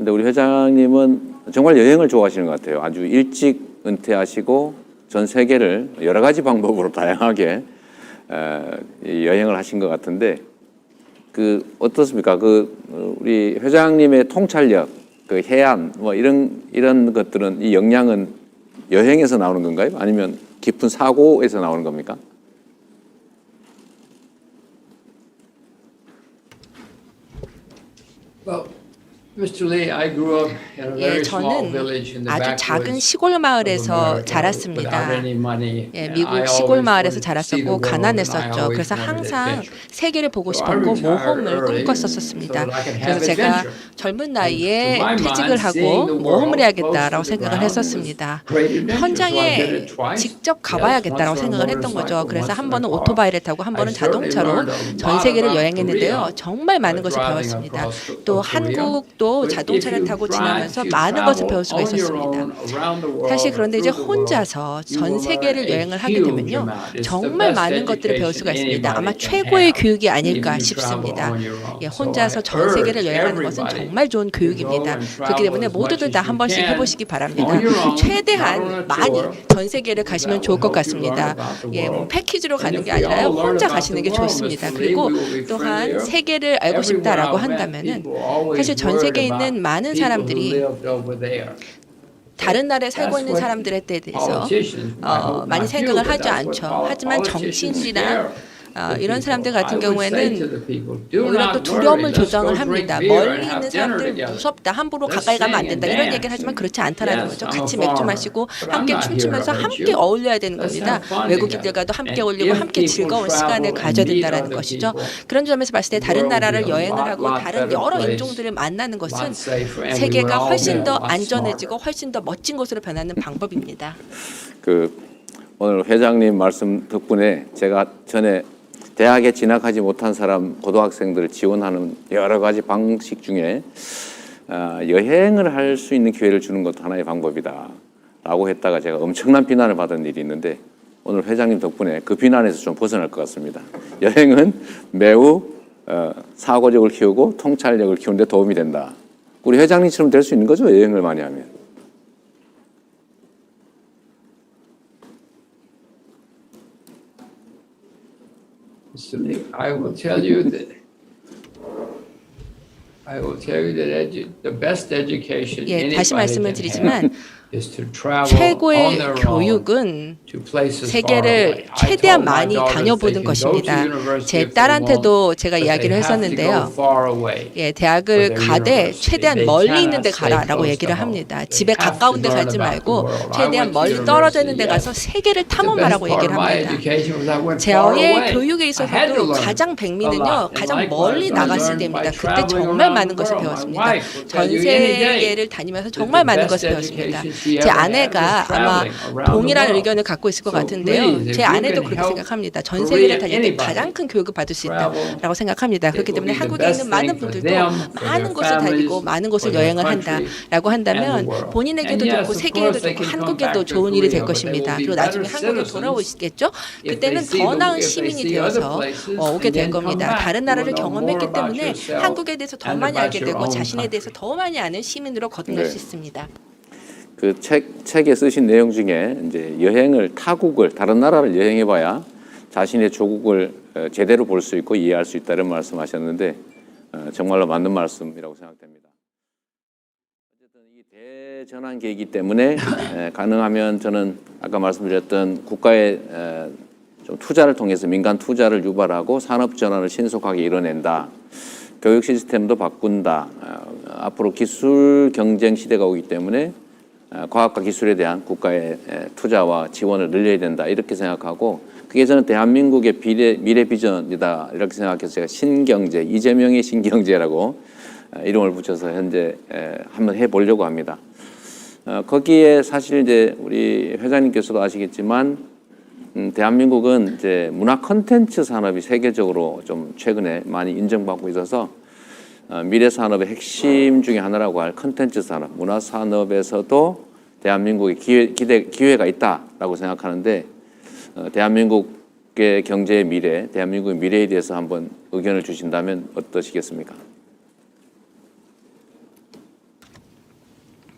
근데 우리 회장님은 정말 여행을 좋아하시는 것 같아요. 아주 일찍 은퇴하시고 전 세계를 여러 가지 방법으로 다양하게 여행을 하신 것 같은데 그 어떻습니까? 그 우리 회장님의 통찰력, 그 해안 뭐 이런 것들은 이 역량은 여행에서 나오는 건가요? 아니면 깊은 사고에서 나오는 겁니까? 예, 저는 아주 작은 시골 마을에서 자랐습니다. 예, 미국 시골 마을에서 자랐었고 가난했었죠. 그래서 항상 세계를 보고 싶었고 모험을 꿈꿨었습니다. 그래서 제가 젊은 나이에 퇴직을 하고 모험을 해야겠다라고 생각을 했었습니다. 현장에 직접 가봐야겠다라고 생각을 했던 거죠. 그래서 한 번은 오토바이를 타고 한 번은 자동차로 전 세계를 여행했는데요. 정말 많은 것을 배웠습니다. 또 한국도 자동차를 타고 지나면서 많은 것을 배울 수가 있었습니다. 사실 그런데 이제 혼자서 전 세계를 여행을 하게 되면요. 정말 많은 것들을 배울 수가 있습니다. 아마 최고의 교육이 아닐까 싶습니다. 예, 혼자서 전 세계를 여행하는 것은 정말 좋은 교육입니다. 그렇기 때문에 모두들 다 한 번씩 해보시기 바랍니다. 최대한 많이 전 세계를 가시면 좋을 것 같습니다. 예, 뭐 패키지로 가는 게 아니라요. 혼자 가시는 게 좋습니다. 그리고 또한 세계를 알고 싶다라고 한다면은 사실 전 세계에 있는 많은 사람들이 다른 나라에 살고 있는 사람들에 대해서 많이 생각을 하지 않죠. 하지만 정치인이나 이런 사람들 같은 경우에는 오히려 또 두려움을 조장을 합니다. 멀리 있는 사람들 무섭다, 함부로 가까이 가면 안 된다 이런 얘기를 하지만 그렇지 않다라는 거죠. 같이 맥주 마시고 함께 춤추면서 함께 어울려야 되는 겁니다. 외국인들과도 함께 어울리고 함께 즐거운 시간을 가져야 된다는 것이죠. 그런 점에서 봤을 때 다른 나라를 여행을 하고 다른 여러 인종들을 만나는 것은 세계가 훨씬 더 안전해지고 훨씬 더 멋진 곳으로 변하는 방법입니다. 오늘 회장님 말씀 덕분에 제가 전에 대학에 진학하지 못한 사람 고등학생들을 지원하는 여러 가지 방식 중에 여행을 할 수 있는 기회를 주는 것도 하나의 방법이다 라고 했다가 제가 엄청난 비난을 받은 일이 있는데 오늘 회장님 덕분에 그 비난에서 좀 벗어날 것 같습니다. 여행은 매우 사고력을 키우고 통찰력을 키우는 데 도움이 된다. 우리 회장님처럼 될 수 있는 거죠, 여행을 많이 하면. I will tell you that the best education 예, 다시 anybody 말씀을 can 드리지만 have is to travel 최고의 on their own 교육은 to places far 세계를 away. I 최대한 told my 많이 daughters 다녀보는 they can go to 것입니다. university 제 if they 딸한테도 want, 제가 but 이야기를 they have to 했었는데요. go far away 예, for 대학을 their 가되 university. 최대한 They 멀리 cannot 있는 데 stay 가라라고 close 얘기를 to home. 합니다. They 집에 have to 가까운 데 learn 가지 about the 말고 world. I 최대한 went to 멀리 떨어져 있는 데 university, 가서 yes. 세계를 The best 탐험하라고 part 얘기를 of my 합니다. education was I went far 저의 away. 교육에 I had to 있어서도 learn 가장 a 백미는요. lot. And 가장 likewise, 멀리 I 나갔을 learned 때입니다. by 그때 traveling 정말 around 많은 the 것을 world. My 배웠습니다. wife will 전 tell you any day 세계를 다니면서 that 정말 the 많은 best 것을 배웠습니다. education she 제 ever had 아내가 was 아마 traveling around the 동일한 world. 의견을 갖고 있을 것 So 같은데요. please, 제 if you 아내도 can 그렇게 help 생각합니다. 전 Korea, 세계를 다닐 때 anybody 가장 큰 교육을 받을 수 travel, 있다라고 생각합니다. it 그렇기 will 때문에 be the 한국에 best 있는 많은 thing for 분들도 them, for 많은 their 곳을 다니고 families, 많은 for 곳을 their 여행을 country, 한다라고 and 한다면 the world. 본인에게도 And yes, 좋고 of 세계에도 course, they 좋고 can come 한국에도 back to 좋은 일이 될 Korea, but they 것입니다. will be 그리고 나중에 better 한국에 citizens 돌아오시겠죠? if they 그때는 see 더 나은 if they 시민이 see other 되어서 places 오게 and 될 then come 겁니다. back. 다른 You will 나라를 know more 경험했기 about 때문에 yourself 한국에 대해서 더 and 많이 about 알게 your 되고 own 자신에 대해서 country. 더 많이 아는 시민으로 거듭날 수 있습니다. 그 책에 쓰신 내용 중에 이제 여행을 타국을 다른 나라를 여행해봐야 자신의 조국을 제대로 볼 수 있고 이해할 수 있다 이런 말씀하셨는데 정말로 맞는 말씀이라고 생각됩니다. 어쨌든 이 대전환 계기이기 때문에 가능하면 저는 아까 말씀드렸던 국가의 좀 투자를 통해서 민간 투자를 유발하고 산업 전환을 신속하게 이뤄낸다. 교육 시스템도 바꾼다. 앞으로 기술 경쟁 시대가 오기 때문에 과학과 기술에 대한 국가의 투자와 지원을 늘려야 된다 이렇게 생각하고 그게 저는 대한민국의 미래 비전이다 이렇게 생각해서 제가 신경제, 이재명의 신경제라고 이름을 붙여서 현재 한번 해보려고 합니다. 거기에 사실 이제 우리 회장님께서도 아시겠지만 대한민국은 이제 문화 콘텐츠 산업이 세계적으로 좀 최근에 많이 인정받고 있어서 미래 산업의 핵심 중에 하나라고 할 콘텐츠 산업, 문화 산업에서도 대한민국의 기회가 있다라고 생각하는데 대한민국의 경제의 미래, 대한민국의 미래에 대해서 한번 의견을 주신다면 어떠시겠습니까?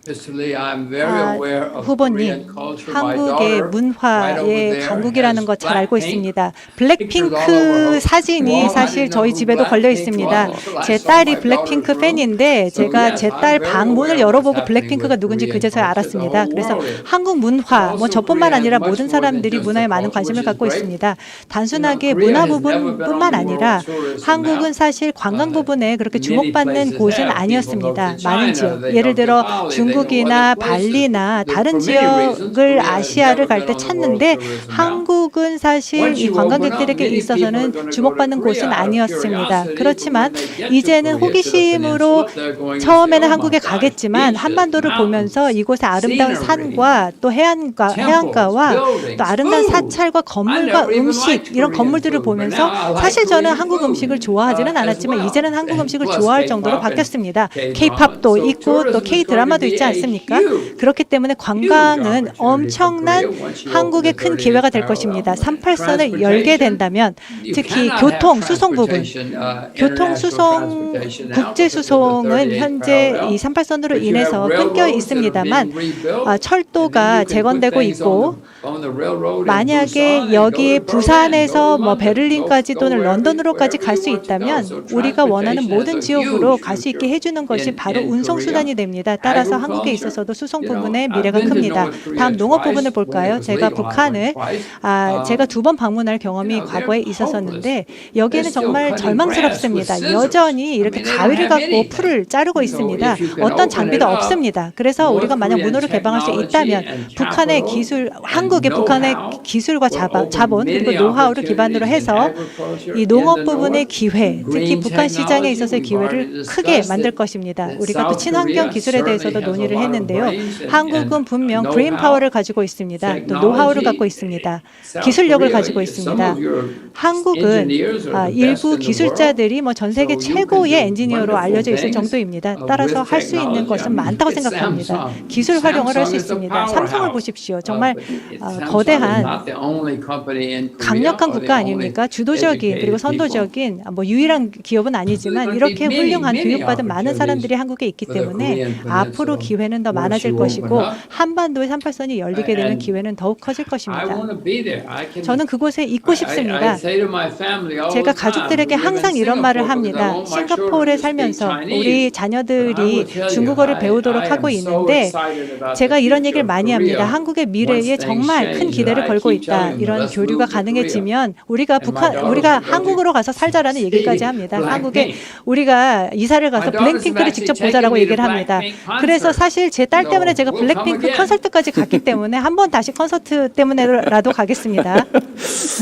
Mr. Lee, I'm very aware of 후보님, Korean culture. My 한국의 daughter, right over 문화의 there, 강국이라는 것 잘 has 알고 Blackpink 있습니다. pictures all over 블랙핑크 her 사진이 wall. I 사실 didn't know 저희 who 집에도 걸려 Blackpink 있습니다. was until I 제 saw 딸이 my daughter's 블랙핑크 room. 팬인데 So 제가 yes, 제 I'm 딸 very 방 aware 문을 of what's 열어보고 happening 블랙핑크가 with 누군지 Korean 그제서야 culture. The 알았습니다. whole 그래서 world is. 한국 문화, 뭐 Also, 저뿐만 Korea 아니라 has much 모든 more than 사람들이 just 문화에 the 많은 culture, 관심을 which is 갖고 great. 있습니다. 단순하게 Korea 문화 has never been on 부분뿐만 the 아니라 world tourism 한국은 map. 사실 관광 부분에 그렇게 Many 주목받는 places 곳은 have. People go 아니었습니다. to 많은 China, 지역, they 예를 go to 들어 Bali, they go 중국이나 other places. 발리나 다른 For many reasons, 지역을 Korea has 아시아를 never 갈 been 때 on the world 찾는데 tourism map. 한국은 사실 Once 이 you open up, 관광객들에게 many people are 있어서는 going to go to 주목받는 Korea 곳은 out of 아니었습니다. curiosity, 그렇지만 but when they get to 이제는 Korea, to the 호기심으로 peninsula, they're going to say, 처음에는 "Oh my 한국에 gosh, 가겠지만 beaches, 한반도를 보면서 mountains, 이곳의 아름다운 scenery, 산과 또 해안가와 buildings, 또 아름다운 food. 사찰과 I 건물과 never even 음식 liked 이런 Korean 건물들을 food, but 보면서 now I like 사실 저는 Korean 한국 food, 음식을 좋아하지는 as 않았지만 well. 이제는 한국 And 음식을 plus 좋아할 K-pop 정도로 and 바뀌었습니다. K-drama. K-팝도 So 있고 또 tourism is K-드라마도 going to 있지 be a 않습니까? huge 그렇기 때문에 관광은 opportunity for 엄청난 Korea once you 한국의 open 큰 the 기회가 30th 될 것입니다. parallel. 38선을 열게 된다면 You 특히 cannot 교통, have 수송 부분 transportation, 교통, international 수송, transportation now 국제 because of the 수송은 38th 현재 parallel. 이 38선으로 But you 인해서 have 끊겨 railroads that are 있습니다만 being rebuilt, and then 철도가 you can put 재건되고 things 있고 on the railroad in 만약에 Busan and 여기 go to Berlin, 부산에서 go to 뭐 London, 베를린까지 go 또는 wherever 런던으로까지 you 갈 수 want to go. 있다면 So 우리가 원하는 transportation 모든 has a 지역으로 huge 갈 수 있게 future 해주는 것이 바로 in 운송 Korea. 수단이 됩니다. 따라서 한국에 Agriculture, 있어서도 수송 you know, 부분의 I've 미래가 been to 큽니다. North Korea 다음 농업 twice 부분을 when it 볼까요? was 제가 legal. I 북한을 went twice. 제가 2번 방문할 경험이 You know, 과거에 they're 있었었는데 hopeless. 여기에는 They're still 정말 cutting 절망스럽습니다. grass with 여전히 scissors. 이렇게 I mean, they don't 가위를 have 갖고 anything. 풀을 자르고 So 있습니다. if you can 어떤 open 장비도 it up, 없습니다. 그래서 North 우리가 만약 Korean 문호를 개방할 수 있다면 technology and 북한의 capital 기술, and 한국의 북한의 know-how 기술과 will open 자본 그리고 many 노하우를 기반으로 opportunities in 해서 agriculture 이 in 농업 the 부분의 north. 기회, 특히 Green 북한 시장에 technology, 있어서의 we've already 기회를 크게 discussed 만들 it. 것입니다. That 우리가 또 South 친환경 Korea 기술에 대해서도 certainly has a 논의를 lot of 했는데요. brains 한국은 and 분명 know-how, 브레인 파워를 가지고 있습니다. 또 노하우를 갖고 있습니다. South 기술력을 Korea, 가지고 some 있습니다. of your 한국은 engineers are the best 일부 in the 기술자들이 뭐 전 세계 So you 최고의 can do 엔지니어로 wonderful 알려져 있을 things, 정도입니다. with 따라서 할 수 있는 technology. 것은 I mean, 많다고 it's 생각합니다. Samsung. 기술 활용을 할 수 Samsung is the 있습니다. 삼성을 powerhouse. 보십시오. 정말 Samsung is 거대한 not the only company in Korea 강력한 or the 국가 only 아닙니까? 주도적인 그리고 educated people. 선도적인 뭐 유일한 기업은 아니지만 이렇게 훌륭한 교육받은 많은 사람들이 한국에 있기 때문에 앞으로 기회는 더 많아질 것이고 한반도의 38선이 열리게 되면 기회는 더욱 커질 I 것입니다. want to be there. I can, 저는 그곳에 있고 싶습니다. I say to my family all 제가 the time, 가족들에게 we live in 항상 이런 말을 Singapore because I 합니다. want my 싱가포르에 children to speak 살면서 Chinese. 우리 But I 자녀들이 will tell you, 중국어를 I 배우도록 am 하고 so 있는데 excited about 제가 the 이런 future 얘기를 of 많이 Korea. 합니다. 한국의 미래에 Once 정말 things 큰 change, 기대를 I 걸고 keep 있다. telling them, 이런 let's 교류가 move to 가능해지면 우리가 And my daughter 우리가 will go to 한국으로 가서 살자라는 see 얘기까지 합니다. 한국에 Blackpink. 우리가 이사를 가서 My daughter's 블랙핑크를 actually 직접 taken 보자라고 me to 얘기를 합니다. Blackpink concert. 그래서 사실 제 딸 때문에 제가 So we'll come 블랙핑크 again. 콘서트까지 갔기 때문에 한번 다시 콘서트 때문에라도 가겠습니다.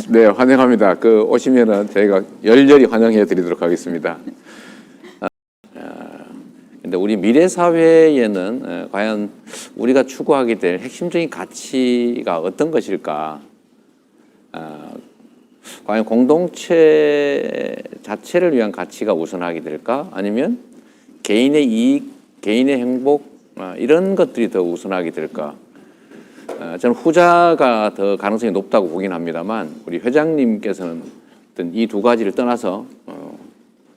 네, 환영합니다. 오시면은 저희가 열렬히 환영해 드리도록 하겠습니다. 근데 우리 미래 사회에는 과연 우리가 추구하게 될 핵심적인 가치가 어떤 것일까? 과연 공동체 자체를 위한 가치가 우선하게 될까? 아니면 개인의 이익, 개인의 행복 이런 것들이 더 우선하게 될까? 저는 후자가 더 가능성이 높다고 보긴 합니다만 우리 회장님께서는 어떤 이 두 가지를 떠나서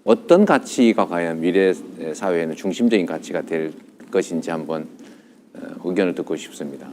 어떤 가치가 과연 미래 사회에는 중심적인 가치가 될 것인지 한번 의견을 듣고 싶습니다.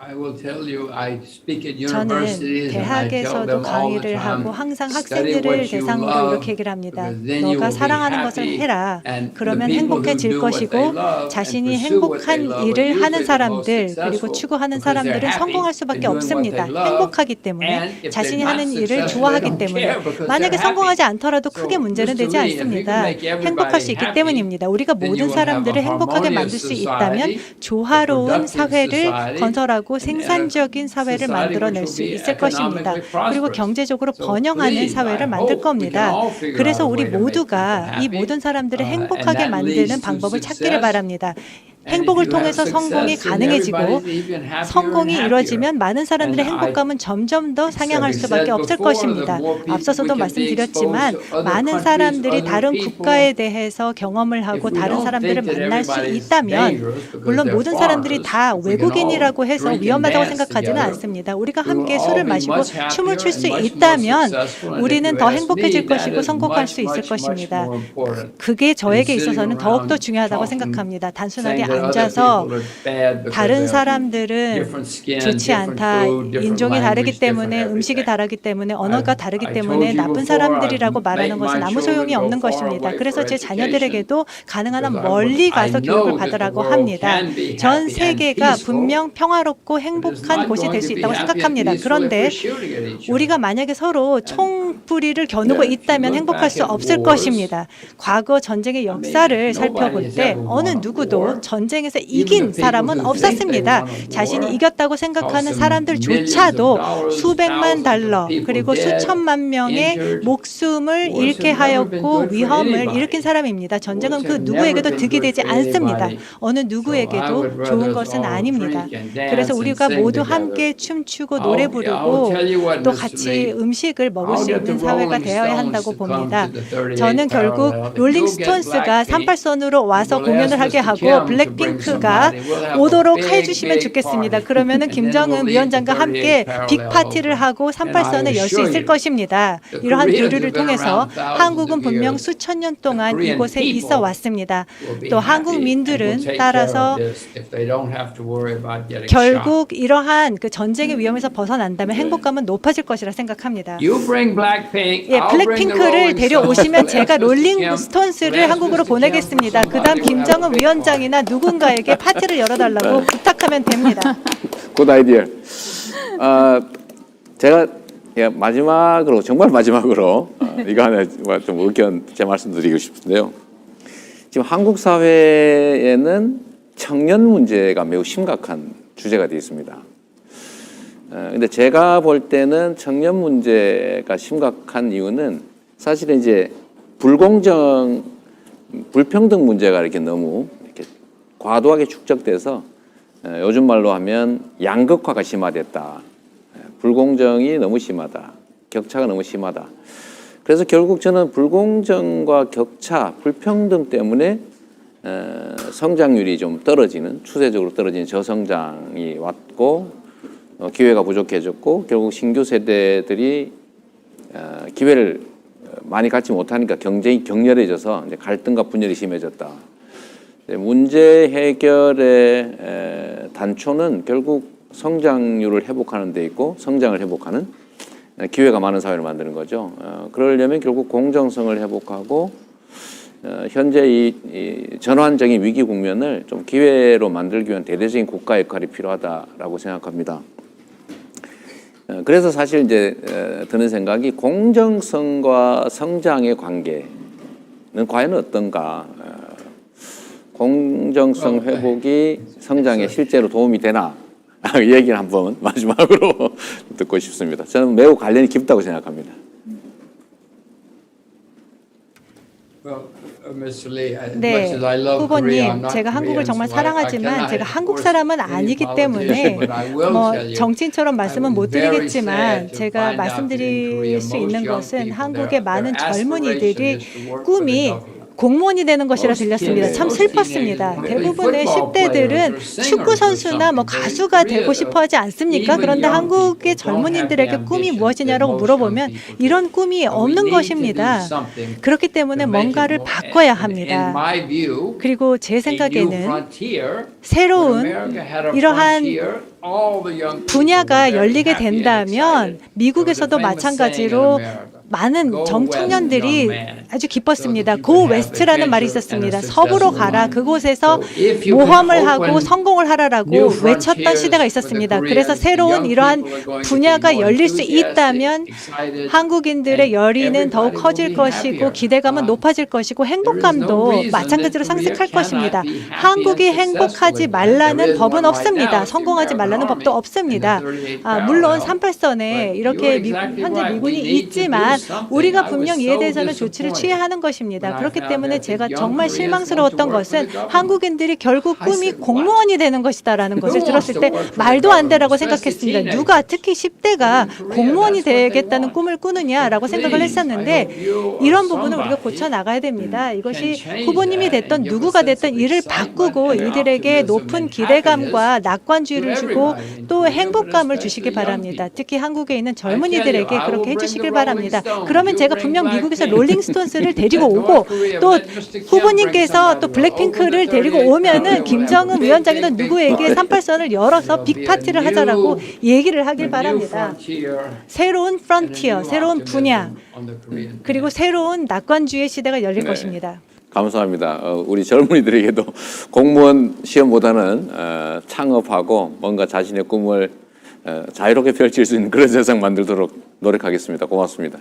I will tell you, I speak at 저는 universities and I tell 대학에서도 them all the 강의를 time, 하고 항상 study 학생들을 what you 대상으로 love, 이렇게 얘기를 합니다. because then you 너가 will be 사랑하는 것을 happy, 해라. and 그러면 the people who 행복해질 do what 것이고 they love 자신이 and pursue what they 행복한 love are 일을 usually 하는 the most 사람들 그리고 successful 추구하는 because they're 사람들은 happy 성공할 수밖에 in doing what 없습니다. they love, 행복하기 and 때문에 if they're 자신이 not 하는 일을 successful, they 좋아하기 don't 때문에 care because 만약에 they're 성공하지 happy. 않더라도 크게 So, 문제는 Mr. 되지 Lee, if you can 않습니다. make everybody 행복할 수 있기 happy, 때문입니다. 우리가 then 모든 you will have a 사람들을 행복하게 만들 수 harmonious 있다면 society, 조화로운 a productive 사회를 society, 건설하고 and a 생산적인 사회를 society 만들어낼 which 수 will be 있을 것입니다. economically prosperous. 그리고 경제적으로 So 번영하는 please, 사회를 I 만들 hope we can 겁니다. all figure 그래서 out a 우리 way to make 모두가 people 이 happy, 모든 사람들을 and 행복하게 that 만드는 leads to 방법을 찾기를 success. 바랍니다. 행복을 통해서 성공이 가능해지고 성공이 이루어지면 많은 사람들의 행복감은 점점 더 상향할 수밖에 없을 것입니다. 앞서서도 말씀드렸지만 많은 사람들이 다른 국가에 대해서 경험을 하고 다른 사람들을 만날 수 있다면 물론 모든 사람들이 다 외국인이라고 해서 위험하다고 생각하지는 않습니다. 우리가 함께 술을 마시고 춤을 출 수 있다면 우리는 더 행복해질 것이고 성공할 수 있을 것입니다. 그게 저에게 있어서는 더욱더 중요하다고 생각합니다. 단순하게 앉아서 다른 사람들은 좋지 않다, 인종이 다르기 때문에 음식이 다르기 때문에 언어가 다르기 때문에 나쁜 사람들이라고 말하는 것은 아무 소용이 없는 것입니다. 그래서 제 자녀들에게도 가능한 한 멀리 가서 교육을 받으라고 합니다. 전 세계가 분명 평화롭고 행복한 곳이 될 수 있다고 생각합니다. 그런데 우리가 만약에 서로 총부리를 겨누고 있다면 행복할 수 없을 것입니다. 과거 전쟁의 역사를 살펴볼 때 어느 누구도 전쟁에서 이긴 사람은 없었습니다. 자신이 이겼다고 생각하는 사람들조차도 수백만 달러 그리고 수천만 명의 목숨을 잃게 하였고 위험을 일으킨 사람입니다. 전쟁은 그 누구에게도 득이 되지 않습니다. 어느 누구에게도 좋은 것은 아닙니다. 그래서 우리가 모두 함께 춤추고 노래 부르고 또 같이 음식을 먹을 수 있는 사회가 되어야 한다고 봅니다. 저는 결국 롤링스톤스가 38선으로 와서 공연을 하게 하고 블랙핑크가 오도록 해주시면 좋겠습니다. 그러면은 김정은 위원장과 함께 빅파티를 하고 38선을 열 수 있을 것입니다. 이러한 교류를 통해서 한국은 분명 수천 년 동안 이곳에 있어 왔습니다. 또 한국민들은 따라서 결국 이러한 그 전쟁의 위험에서 벗어난다면 행복감은 높아질 것이라 생각합니다. 예, 블랙핑크를 데려오시면 제가 롤링스톤스를 한국으로 보내겠습니다. 그다음 김정은 위원장이나 누군가에게 파티를 열어달라고 부탁하면 됩니다. 굿 아이디어. 제가 마지막으로 정말 마지막으로 이거 하나 좀 의견 제 말씀드리고 싶은데요. 지금 한국 사회에는 청년 문제가 매우 심각한 주제가 되어 있습니다. 근데 제가 볼 때는 청년 문제가 심각한 이유는 사실은 이제 불공정, 불평등 문제가 이렇게 너무 이렇게 과도하게 축적돼서 요즘 말로 하면 양극화가 심화됐다. 불공정이 너무 심하다. 격차가 너무 심하다. 그래서 결국 저는 불공정과 격차, 불평등 때문에 성장률이 좀 떨어지는, 추세적으로 떨어지는 저성장이 왔고 기회가 부족해졌고 결국 신규 세대들이 기회를 많이 갖지 못하니까 경쟁이 격렬해져서 이제 갈등과 분열이 심해졌다. 문제 해결의 단초는 결국 성장률을 회복하는 데 있고 성장을 회복하는 기회가 많은 사회를 만드는 거죠. 그러려면 결국 공정성을 회복하고 현재 이 전환적인 위기 국면을 좀 기회로 만들기 위한 대대적인 국가 역할이 필요하다라고 생각합니다. 그래서 사실 이제 드는 생각이 공정성과 성장의 관계는 과연 어떤가? 공정성 회복이 성장에 실제로 도움이 되나? 이 얘기를 한번 마지막으로 듣고 싶습니다. 저는 매우 관련이 깊다고 생각합니다. 네, 후보님, 제가 한국을 정말 사랑하지만 제가 한국 사람은 아니기 때문에 정치인처럼 말씀은 못 드리겠지만 제가 말씀드릴 수 있는 것은 한국의 많은 젊은이들이 꿈이 공무원이 되는 것이라 들렸습니다. 참 슬펐습니다. 대부분의 10대들은 축구 선수나 가수가 되고 싶어 하지 않습니까? 그런데 한국의 젊은이들에게 꿈이 무엇이냐라고 물어보면 이런 꿈이 없는 것입니다. 그렇기 때문에 뭔가를 바꿔야 합니다. 그리고 제 생각에는 새로운 이러한 분야가 열리게 된다면 미국에서도 마찬가지로 많은 청년들이 아주 기뻤습니다. 고 웨스트라는 말이 있었습니다. 서부로 가라. 그곳에서 모험을 하고 성공을 하라라고 외쳤던 시대가 있었습니다. 그래서 새로운 이러한 분야가 열릴 수 있다면 한국인들의 열의는 더욱 커질 것이고 기대감은 높아질 것이고 행복감도 마찬가지로 상승할 것입니다. 한국이 행복하지 말라는 법은 없습니다. 성공하지 말라는 법도 없습니다. 물론 38선에 이렇게 현재 미군이 있지만 우리가 분명 이에 대해서는 조치를 취해야 하는 것입니다. 그렇기 때문에 제가 정말 실망스러웠던 것은 한국인들이 결국 꿈이 공무원이 되는 것이다라는 것을 들었을 때 말도 안 되라고 생각했습니다. 누가 특히 10대가 공무원이 되겠다는 꿈을 꾸느냐라고 생각을 했었는데 이런 부분을 우리가 고쳐 나가야 됩니다. 이것이 후보님이 됐던 누구가 됐던 이를 바꾸고 이들에게 높은 기대감과 낙관주의를 주고 또 행복감을 주시기 바랍니다. 특히 한국에 있는 젊은이들에게 그렇게 해주시길 바랍니다. 그러면 제가 분명 미국에서 롤링스톤스를 데리고 오고 또 후보님께서 또 블랙핑크를 데리고 오면은 김정은 위원장이나 누구에게 38선을 열어서 빅파티를 하자라고 얘기를 하길 바랍니다. 새로운 프론티어, 새로운 분야, 그리고 새로운 낙관주의 시대가 열릴 것입니다. 감사합니다. 우리 젊은이들에게도 공무원 시험보다는 창업하고 뭔가 자신의 꿈을 자유롭게 펼칠 수 있는 그런 세상 만들도록 노력하겠습니다. 고맙습니다.